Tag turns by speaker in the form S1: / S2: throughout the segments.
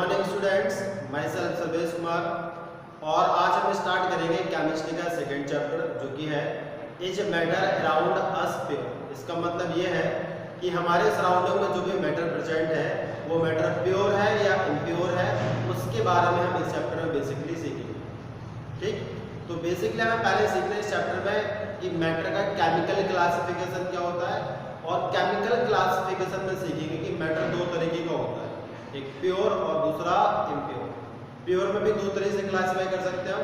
S1: Morning students, my self Sarvesh Kumar. और आज हम स्टार्ट करेंगे केमिस्ट्री का सेकेंड चैप्टर जो कि है is matter around us pure. इसका मतलब ये है कि हमारे सराउंडिंग में जो भी मैटर प्रेजेंट है वो मैटर प्योर है या इम्प्योर है, उसके बारे में हम इस चैप्टर में बेसिकली सीखेंगे। ठीक, तो बेसिकली हमें पहले सीखना है इस चैप्टर में कि मैटर का केमिकल क्लासिफिकेशन क्या होता है, और केमिकल क्लासिफिकेशन में सीखेंगे कि मैटर दो तरीके का होता है, एक प्योर और दूसरा इम्प्योर। प्योर में भी दो तरीके से क्लासिफाई कर सकते हैं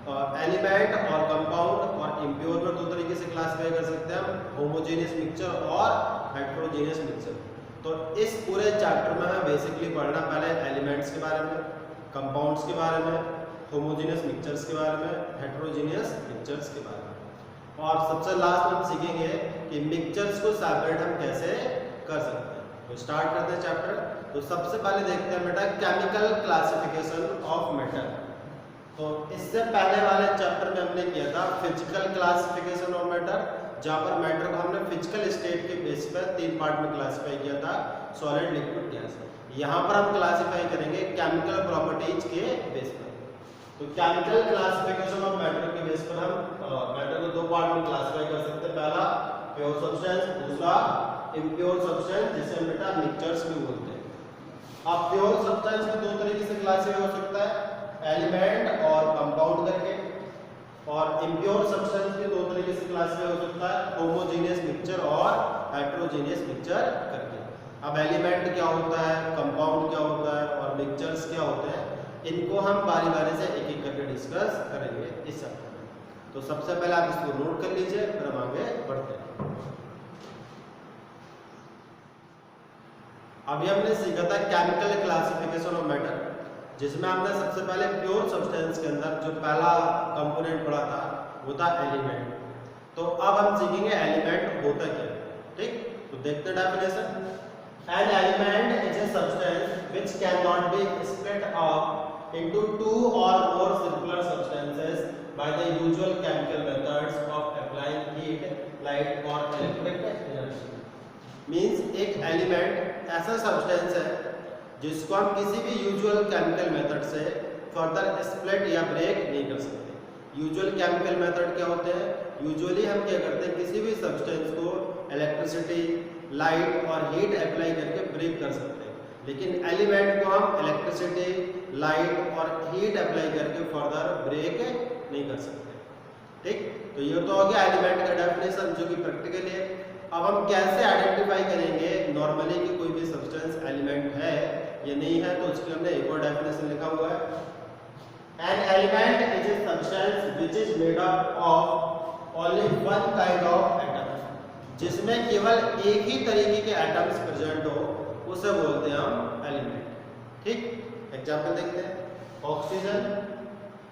S1: हम, एलिमेंट और कंपाउंड, और इम्प्योर में दो तरीके से क्लासिफाई कर सकते हैं हम, होमोजेनियस मिक्सचर और हेट्रोजेनियस मिक्सचर। तो इस पूरे चैप्टर में हमें बेसिकली पढ़ना पहले एलिमेंट्स के बारे में, कंपाउंड्स के बारे में, होमोजेनियस मिक्सचर्स के बारे में, हेट्रोजेनियस मिक्सचर्स के बारे में, और सबसे लास्ट में हम सीखेंगे कि मिक्सचर्स को सेपरेट हम कैसे कर सकते हैं। तो स्टार्ट करते हैं चैप्टर। तो सबसे पहले देखते हैं बेटा केमिकल क्लासिफिकेशन ऑफ मैटर। तो इससे पहले वाले चैप्टर में हमने किया था फिजिकल क्लासिफिकेशन ऑफ मैटर, जहाँ पर मैटर को हमने फिजिकल स्टेट के बेस पर तीन पार्ट में क्लासिफाई किया था, सॉलिड, लिक्विड, गैस। यहाँ पर हम क्लासिफाई करेंगे केमिकल प्रॉपर्टीज के बेस पर। तो केमिकल क्लासिफिकेशन ऑफ मैटर के बेस पर हम मैटर को दो पार्ट में क्लासिफाई कर सकते हैं। पहला प्योर सब्सटेंस, दूसरा इम्प्योर सब्सटेंस, जिसे हम बेटा मिक्सचर्स भी बोलते हैं। अब प्योर सब्सटेंस में दो तरीके से क्लासिफाई हो सकता है, एलिमेंट और कंपाउंड करके, और इम्प्योर सब्सटेंस भी दो तरीके से क्लासिफाई हो सकता है, होमोजेनियस मिक्सचर और हेट्रोजेनियस मिक्सचर करके। अब एलिमेंट क्या होता है, कंपाउंड क्या होता है और मिक्सचर्स क्या होते हैं, इनको हम बारी बारी से एक एक करके डिस्कस करेंगे इस चैप्टर में। तो सबसे पहले आप इसको नोट कर लीजिए, फिर हम आगे बढ़ते हैं। अभी हमने सीखा था केमिकल क्लासिफिकेशन ऑफ मैटर, जिसमें हमने सबसे पहले प्योर सब्सटेंस के अंदर जो पहला कंपोनेंट पढ़ा था वो था एलिमेंट। तो अब हम सीखेंगे एलिमेंट होता क्या है। ठीक, तो देखते हैं definition. An element is a substance which can not be split up into two or more simpler substances by the usual chemical methods of applying heat, light और इलेक्ट्रिक एनर्जी। मींस एक element ऐसा substance है जिसको हम किसी भी usual chemical method से further split या ब्रेक नहीं कर सकते। यूजुअल केमिकल मेथड क्या होते हैं, यूजुअली हम क्या करते हैं, किसी भी सब्सटेंस को इलेक्ट्रिसिटी, लाइट और हीट अप्लाई करके ब्रेक कर सकते हैं, लेकिन एलिमेंट को हम इलेक्ट्रिसिटी, लाइट और हीट अप्लाई करके फर्दर ब्रेक नहीं कर सकते। ठीक, तो ये तो हो गया एलिमेंट का डेफिनेशन जो कि प्रैक्टिकली है। अब हम कैसे आइडेंटिफाई करेंगे नॉर्मली कि कोई भी सब्सटेंस एलिमेंट है या नहीं है, तो उसके हमने एक और डेफिनेशन लिखा हुआ है। N element is a substance which is made up of only one kind of atoms, जिसमें केवल एक ही तरीके के एटम्स प्रेजेंट हो, उसे बोलते हैं हम एलिमेंट। ठीक, एग्जांपल देखते हैं। ऑक्सीजन,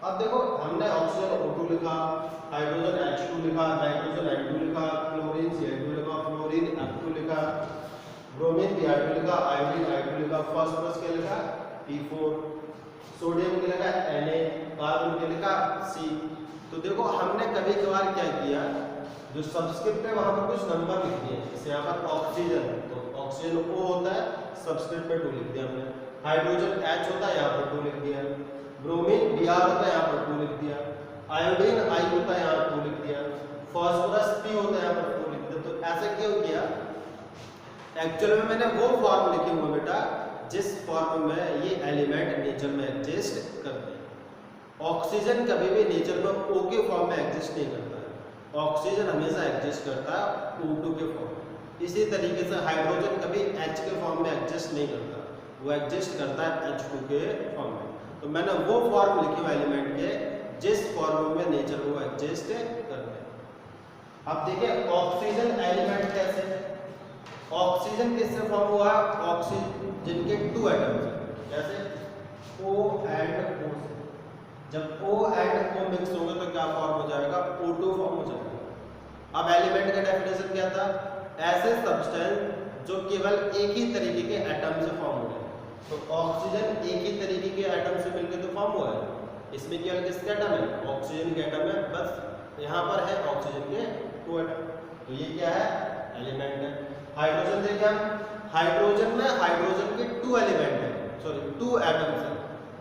S1: अब देखो हमने ऑक्सीजन O2 लिखा, हाइड्रोजन H2 लिखा, नाइट्रोजन N2 लिखा, क्लोरीन Cl2 लिखा, फ्लोरीन F2 लिखा, ब्रोमीन Br2 लिखा, आयोडीन I2 लिखा, फास्फोरस क्या लिखा P4, सोडियम क्या लिखा Na, कार्बन क्या लिखा C। तो देखो हमने कभी कभार क्या किया, जो सबस्क्रिप्ट है वहां पर कुछ नंबर लिख दिए। जैसे यहाँ पर ऑक्सीजन, तो ऑक्सीजन O होता है, सबस्क्रिप्ट में 2 लिख दिया हमने। हाइड्रोजन H होता है, यहाँ पर 2 लिख दिया। ब्रोमीन Br होता है, यहाँ पर 2 लिख दिया। आयोडीन I होता है, यहाँ पर 2 लिख दिया। फास्फोरस P होता है, यहाँ पर 2 लिख दिया। तो ऐसा क्यों किया, एक्चुअल में मैंने वो फॉर्म लिखे हुए बेटा जिस फॉर्म में ये एलिमेंट नेचर में एग्जिस्ट करते हैं। ऑक्सीजन कभी भी नेचर में O के फॉर्म में एग्जिस्ट नहीं करता है, ऑक्सीजन हमेशा एग्जिस्ट करता है O2 के फॉर्म में। इसी तरीके से हाइड्रोजन कभी H के फॉर्म में एग्जिस्ट नहीं करता, वो एग्जिस्ट करता है H2 के फॉर्म में। तो मैंने वो फॉर्म लिखे हुए एलिमेंट के जिस फॉर्म में नेचर वो एग्जिस्ट करते हैं। अब देखिए ऑक्सीजन एलिमेंट कैसे, ऑक्सीजन किससे फॉर्म हुआ, ऑक्सीजन के 2 एटम्स हैं, जैसे O एंड O से। जब O एंड O मिक्स होंगे तो क्या फॉर्म हो जाएगा, O2 फॉर्म हो जाएगा। अब एलिमेंट का डेफिनेशन क्या था, ऐसे सब्सटेंस जो केवल एक ही तरीके के एटम से फॉर्म हो गए। तो ऑक्सीजन एक ही तरीके के एटम से मिलकर तो फॉर्म हुआ है, इसमें केवल किसके एटम है, ऑक्सीजन के एटम है, बस यहाँ पर है ऑक्सीजन के 2 एटम। तो ये क्या है, एलिमेंट है। हाइड्रोजन देखिए हम, हाइड्रोजन में हाइड्रोजन के 2 एलिमेंट है, सॉरी 2 एटम्स है,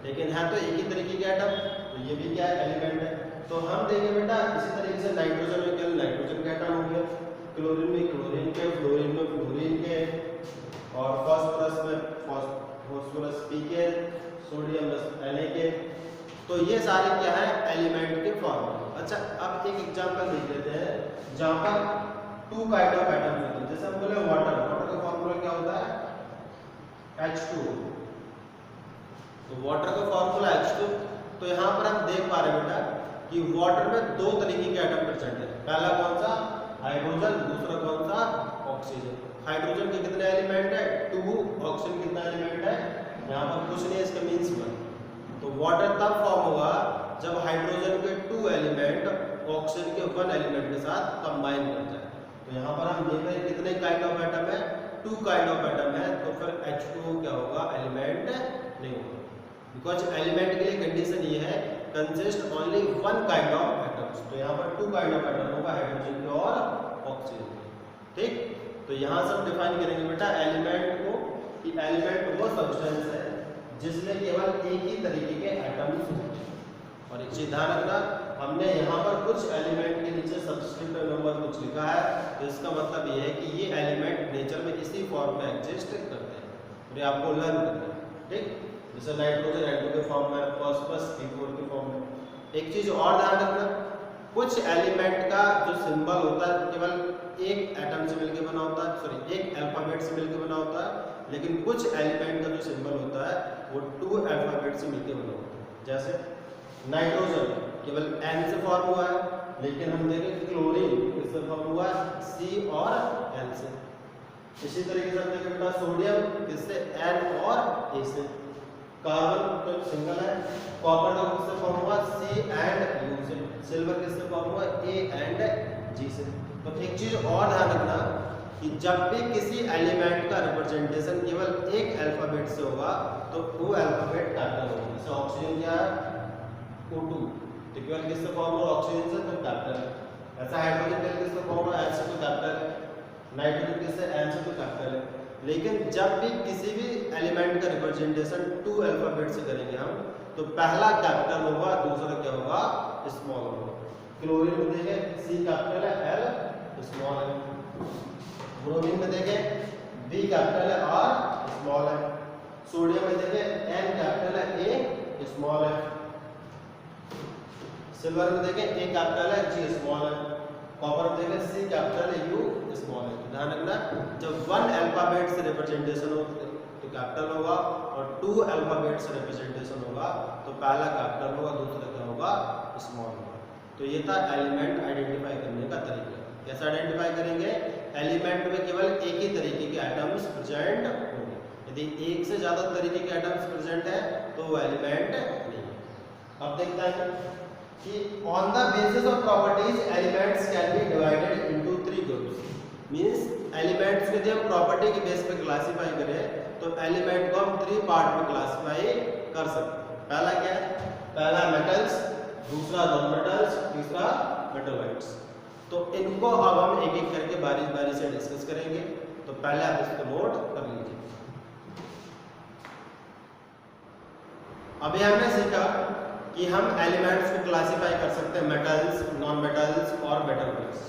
S1: लेकिन है तो एक ही तरीके के एटम, तो ये भी क्या है एलिमेंट है। तो हम देखें बेटा इसी तरीके से नाइट्रोजन में केवल नाइट्रोजन के एटम हो गया, क्लोरीन में क्लोरीन के, फ्लोरीन में फ्लोरीन के, और फास्फोरस में फास्फोरस पी के, सोडियम में Na के। तो ये सारे क्या है एलिमेंट के फॉर्मूले। अच्छा अब एक एग्जांपल देख लेते हैं जहां पर 2 काइंड ऑफ एटम्स होते हैं। जैसे हम बोले वाटर, वाटर का फॉर्मूला क्या होता है H2O, तो वाटर का फॉर्मूला H2। तो यहाँ पर हम देख पा रहे हैं बेटा कि वाटर में 2 तरीके के एटम प्रेजेंट है। पहला कौन सा हाइड्रोजन, दूसरा कौन सा ऑक्सीजन। हाइड्रोजन के कितने एलिमेंट है 2, ऑक्सीजन कितना एलिमेंट है, यहाँ पर कुछ नहीं, इसका मीन्स 1। तो वाटर तब फॉर्म होगा जब हाइड्रोजन के 2 एलिमेंट ऑक्सीजन के 1 एलिमेंट के साथ कंबाइन कर जाए। तो यहाँ पर हम देख रहे हैं कितने काइंड ऑफ एटम है 2 काइंड ऑफ एटम है, तो फिर H2O क्या होगा एलिमेंट नहीं होगा, बिकॉज एलिमेंट के लिए कंडीशन ये है consist only 1 kind of atoms. तो यहाँ पर 2 काइंड ऑफ एटम होगा हाइड्रोजन के और ऑक्सीजन के। ठीक, तो यहाँ से हम डिफाइन करेंगे बेटा एलिमेंट को कि एलिमेंट वो सब्सटेंस है जिसमें केवल एक ही तरीके के एटम्स होते हैं। और एक चीज ध्यान रखना, हमने यहाँ पर कुछ एलिमेंट के नीचे सब्स्क्रिप्ट नंबर कुछ लिखा है, तो इसका मतलब ये है कि ये एलिमेंट नेचर में इसी फॉर्म में एग्जिस्ट करते हैं और ये आपको लर्न करना है। ठीक, जैसे नाइट्रोजन N2 के फॉर्म में, फास्फोरस P4 के फॉर्म में। एक चीज और ध्यान रखना, कुछ एलिमेंट का जो सिंबल होता है केवल एक एटम से मिलकर बना होता है, सॉरी एक अल्फाबेट से मिलकर बना होता है, लेकिन कुछ एलिमेंट का जो सिंबल होता है वो 2 अल्फाबेट से मिलकर बना होता है। जैसे नाइट्रोजन केवल N से फॉर्म हुआ है, लेकिन हम देखें क्लोरीन किससे फॉर्म हुआ है C और L से। इसी तरीके से हम देखें बेटा सोडियम किससे N और A से। कार्बन तो सिंगल है, कॉपर का किससे फॉर्म हुआ C एंड U से। सिल्वर किससे फॉर्म हुआ A एंड G से। तो एक चीज और ध्यान रखना कि जब भी किसी एलिमेंट का रिप्रेजेंटेशन केवल एक अल्फाबेट से होगा तो वो अल्फाबेट कैपिटल होगा। जैसे ऑक्सीजन क्या है O2, तो केवल किससे फॉर्म हुआ ऑक्सीजन से, तो कैपिटल है। ऐसा हाइड्रोजन केवल किससे फॉर्म हुआ H से, तो कैपिटल है। नाइट्रोजन किससे N से, तो कैपिटल है। लेकिन जब भी किसी भी एलिमेंट का रिप्रेजेंटेशन 2 अल्फाबेट से करेंगे हम, तो पहला कैपिटल होगा, दूसरा क्या होगा स्मॉल होगा। क्लोरीन में देखें C कैपिटल है, L स्मॉल है। ब्रोमीन में देखें B कैपिटल है, R स्मॉल है। सोडियम में देखें N कैपिटल है, A स्मॉल है। सिल्वर में देखें A कैपिटल है, G स्मॉल है। कॉपर में देखें C कैपिटल है, U स्मॉल है। ध्यान रखना जब 1 अल्फाबेट से रिप्रेजेंटेशन हो तो कैपिटल होगा, और 2 अल्फाबेट से रिप्रेजेंटेशन होगा तो पहला कैपिटल होगा, दूसरा क्या होगा स्मॉल होगा। तो ये था एलिमेंट आइडेंटिफाई करने का तरीका। कैसे आइडेंटिफाई करेंगे, एलिमेंट में केवल एक ही तरीके के एटम्स प्रेजेंट होंगे। यदि एक से ज्यादा तरीके के एटम्स प्रेजेंट है तो वो एलिमेंट नहीं है। अब देखते हैं कि on the basis of properties elements can be divided into 3 groups. Means elements को यदि हम प्रॉपर्टी के बेस पे क्लासिफाई करें तो एलिमेंट को हम 3 पार्ट में क्लासिफाई कर सकते हैं। पहला क्या है, पहला मेटल्स, दूसरा नॉन मेटल्स, तीसरा मेटलॉइड्स। तो इनको अब हम एक एक करके बारी बारी से डिस्कस करेंगे। तो पहले आप इसको नोट कर लीजिए। अभी हमने सीखा कि हम एलिमेंट्स को क्लासिफाई कर सकते हैं मेटल्स, नॉन मेटल्स और मेटलॉइड्स।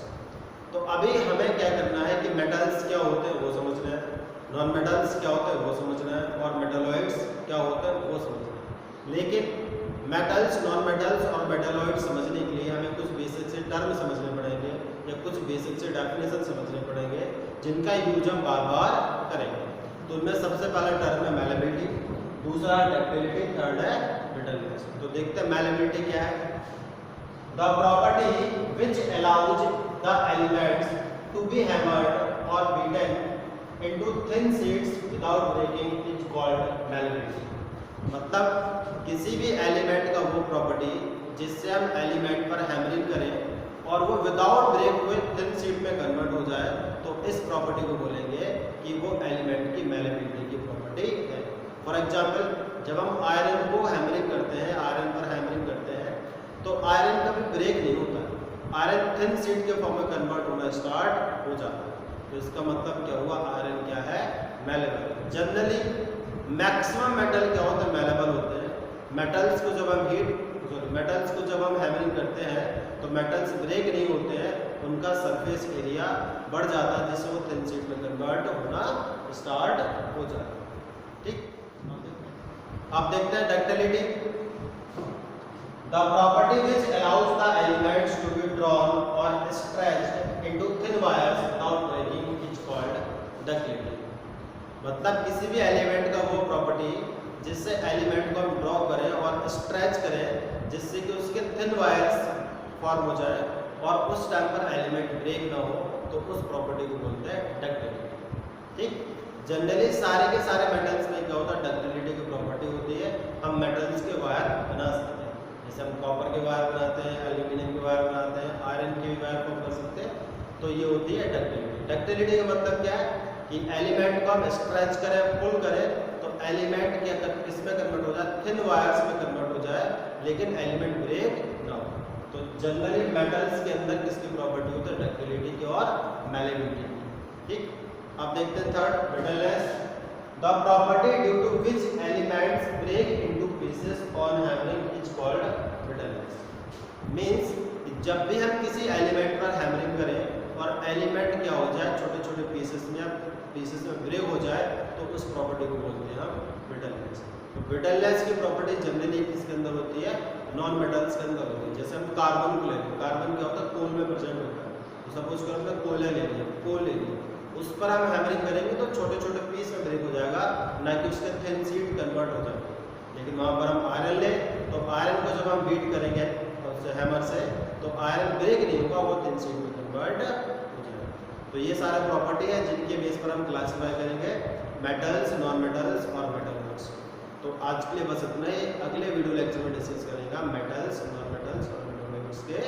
S1: तो अभी हमें क्या करना है कि मेटल्स क्या होते हैं वो समझना है, नॉन मेटल्स क्या होते हैं वो समझना है, और मेटलॉइड्स क्या होते हैं वो समझना है। लेकिन मेटल्स, नॉन मेटल्स और मेटलॉइड्स समझने के लिए हमें कुछ बेसिक से टर्म समझने पड़ेंगे या कुछ बेसिक से डेफिनेशन समझने पड़ेंगे जिनका यूज हम बार बार करेंगे। तो उनमें सबसे पहला टर्म है मैलेबिलिटी, दूसरा डक्टिलिटी, थर्ड है ब्रिटलनेस। तो देखते हैं मैलेबिलिटी क्या है। The property which allows the elements to be hammered और beaten into thin sheets without breaking is called malleability. मतलब किसी भी एलिमेंट का वो प्रॉपर्टी जिससे हम एलिमेंट पर हैमरिंग करें और वो विदाउट ब्रेक हुए थिन शीट में कन्वर्ट हो जाए, तो इस प्रॉपर्टी को बोलेंगे कि वो एलिमेंट की मैलेबिलिटी की प्रॉपर्टी है। फॉर एग्जांपल जब हम आयरन को हैमरिंग करते हैं, आयरन पर हैमरिंग करते हैं, तो आयरन कभी ब्रेक नहीं होता, आयरन थिन शीट के फॉर्म में कन्वर्ट होना स्टार्ट हो जाता है। तो इसका मतलब क्या हुआ, आयरन क्या है मैलेबल। जनरली मैक्सिमम मेटल क्या होते हैं, मेलेबल होते हैं। मेटल्स को जब हम हैमरिंग करते हैं तो मेटल्स ब्रेक नहीं होते हैं, उनका सरफेस एरिया बढ़ जाता है, जिससे वो थिन शीट में कन्वर्ट होना स्टार्ट हो जाता है। ठीक, अब देखते हैं ductility. The property which allows the elements to be drawn और stretched into thin wires without breaking is called ductility. मतलब किसी भी एलिमेंट का वो प्रॉपर्टी जिससे एलिमेंट को हम ड्रॉ करें और स्ट्रेच करें, जिससे कि उसके थिन वायर्स फॉर्म हो जाए और उस टाइम पर एलिमेंट ब्रेक ना हो, तो उस प्रॉपर्टी को बोलते हैं डक्टिलिटी। ठीक, जनरली सारे के सारे मेटल्स में क्या होता है, डक्टिलिटी की प्रॉपर्टी होती है। हम मेटल्स के वायर बना सकते हैं, जैसे हम कॉपर के वायर बनाते हैं, एल्यूमिनियम के वायर बनाते हैं, आयरन के वायर फॉर्म कर सकते हैं, तो ये होती है डक्टिलिटी। डक्टिलिटी का मतलब क्या है कि एलिमेंट को हम स्ट्रेच करें, पुल करें, तो एलिमेंट क्या किसमें कन्वर्ट हो जाए, थिन वायर्स में कन्वर्ट हो जाए, लेकिन एलिमेंट ब्रेक ना हो। तो जनरली मेटल्स के अंदर किसकी प्रॉपर्टी होती है, डक्टिलिटी की और मैलेबिलिटी की। ठीक, अब देखते हैं third, brittleness. The property due to which elements break into pieces on hammering is called brittleness. Means जब भी हम किसी एलिमेंट पर हैमरिंग करें और एलिमेंट क्या हो जाए, छोटे छोटे पीसेस में ब्रेक हो जाए, तो उस प्रॉपर्टी को बोलते हैं हम ब्रिटलनेस। तो ब्रिटलनेस की प्रॉपर्टी जनरली किसके अंदर होती है, नॉन मेटल्स के अंदर होती है। जैसे हम कार्बन को लेते हैं, कार्बन क्या होता है, कोल में प्रेजेंट होता है। तो सपोज करो हमने कोयला ले लिया, कोल ले लिया, उस पर हम हैमरिंग करेंगे तो छोटे छोटे पीस में ब्रेक हो जाएगा, ना कि उसके थिन शीट कन्वर्ट हो जाएगा। लेकिन वहाँ पर हम आयरन ले, तो आयरन को जब हम बीट करेंगे हैमर से, तो आयरन ब्रेक नहीं होगा, वो थिन शीट में कन्वर्ट हो जाएगा। तो ये सारे प्रॉपर्टी है जिनके बेस पर हम क्लासीफाई करेंगे मेटल्स, नॉन मेटल्स और मेटल्स। तो आज के लिए बस इतना ही। अगले वीडियो लेक्चर में डिस्कस करेंगा मेटल्स, नॉन मेटल्स और मेटल्स के